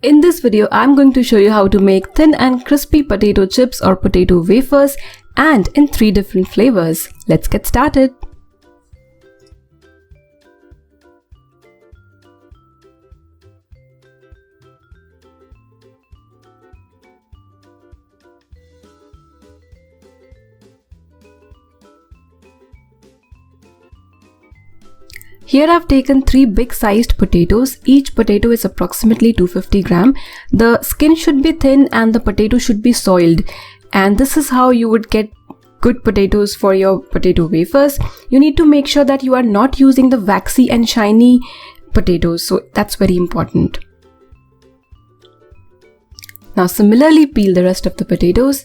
In this video, I'm going to show you how to make thin and crispy potato chips or potato wafers, and in 3 different flavors. Let's get started. Here I've taken 3 big sized potatoes. Each potato is approximately 250 gram. The skin should be thin and the potato should be soiled. And this is how you would get good potatoes for your potato wafers. You need to make sure that you are not using the waxy and shiny potatoes. So that's very important. Now similarly peel the rest of the potatoes.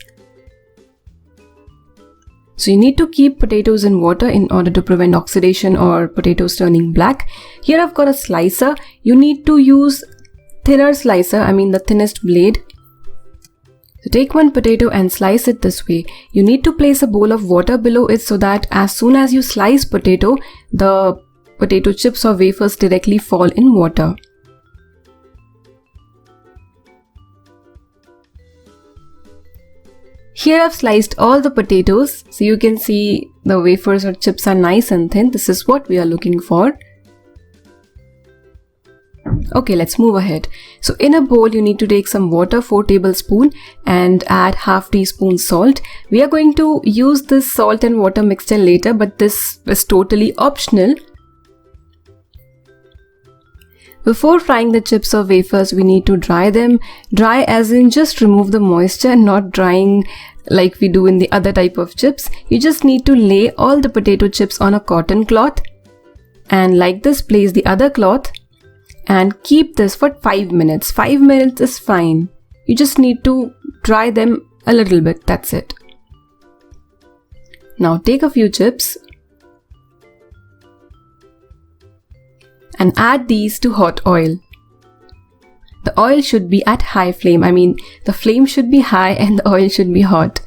So you need to keep potatoes in water in order to prevent oxidation or potatoes turning black. Here I've got a slicer. You need to use thinner slicer, the thinnest blade. So take one potato and slice it this way. You need to place a bowl of water below it so that as soon as you slice potato, the potato chips or wafers directly fall in water. Here I've sliced all the potatoes, so you can see the wafers or chips are nice and thin. This is what we are looking for. Okay, let's move ahead. So in a bowl, you need to take some water, 4 tablespoons, and add half teaspoon salt. We are going to use this salt and water mixture later, but this is totally optional. Before frying the chips or wafers, we need to dry them. Dry as in just remove the moisture, not drying like we do in the other type of chips. You just need to lay all the potato chips on a cotton cloth and like this place the other cloth and keep this for 5 minutes. 5 minutes is fine. You just need to dry them a little bit, that's it. Now take a few chips and add these to hot oil. The oil should be at high flame. The flame should be high and the oil should be hot.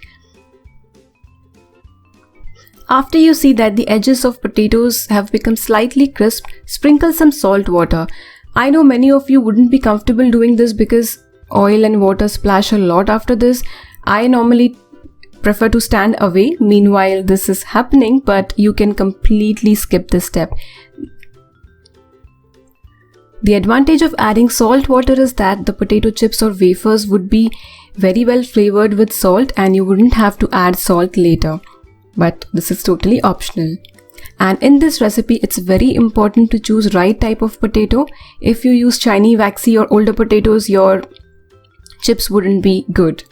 After you see that the edges of potatoes have become slightly crisp, sprinkle some salt water. I know many of you wouldn't be comfortable doing this because oil and water splash a lot after this. I normally prefer to stand away meanwhile this is happening, but you can completely skip this step. The advantage of adding salt water is that the potato chips or wafers would be very well flavored with salt and you wouldn't have to add salt later. But this is totally optional. And in this recipe, it's very important to choose right type of potato. If you use shiny, waxy or older potatoes, your chips wouldn't be good.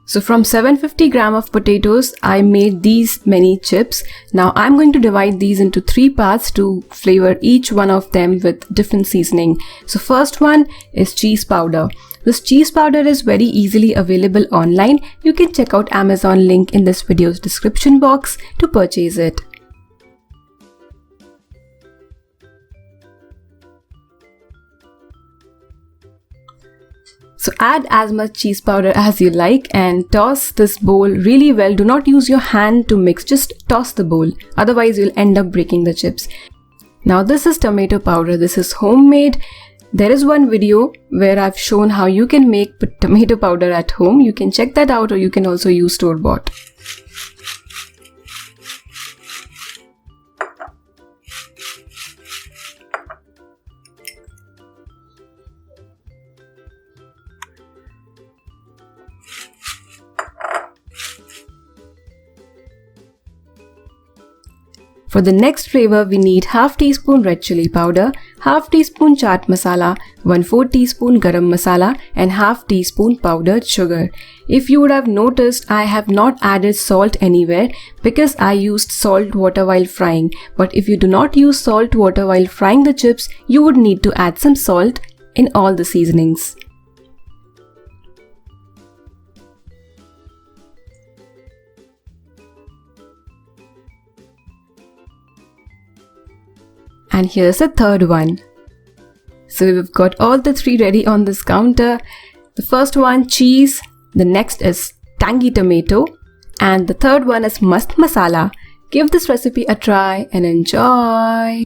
So from 750 gram of potatoes, I made these many chips. Now I'm going to divide these into 3 parts to flavor each one of them with different seasoning. So first one is cheese powder. This cheese powder is very easily available online. You can check out Amazon link in this video's description box to purchase it. So add as much cheese powder as you like and toss this bowl really well. Do not use your hand to mix, just toss the bowl. Otherwise you'll end up breaking the chips. Now this is tomato powder. This is homemade. There is one video where I've shown how you can make tomato powder at home. You can check that out or you can also use store-bought. For the next flavor, we need half teaspoon red chili powder, half teaspoon chaat masala, 1/4 teaspoon garam masala and half teaspoon powdered sugar. If you would have noticed, I have not added salt anywhere because I used salt water while frying. But if you do not use salt water while frying the chips, you would need to add some salt in all the seasonings. And here's the third one. So we've got all the 3 ready on this counter. The first one, cheese. The next is tangy tomato. And the third one is mast masala. Give this recipe a try and enjoy.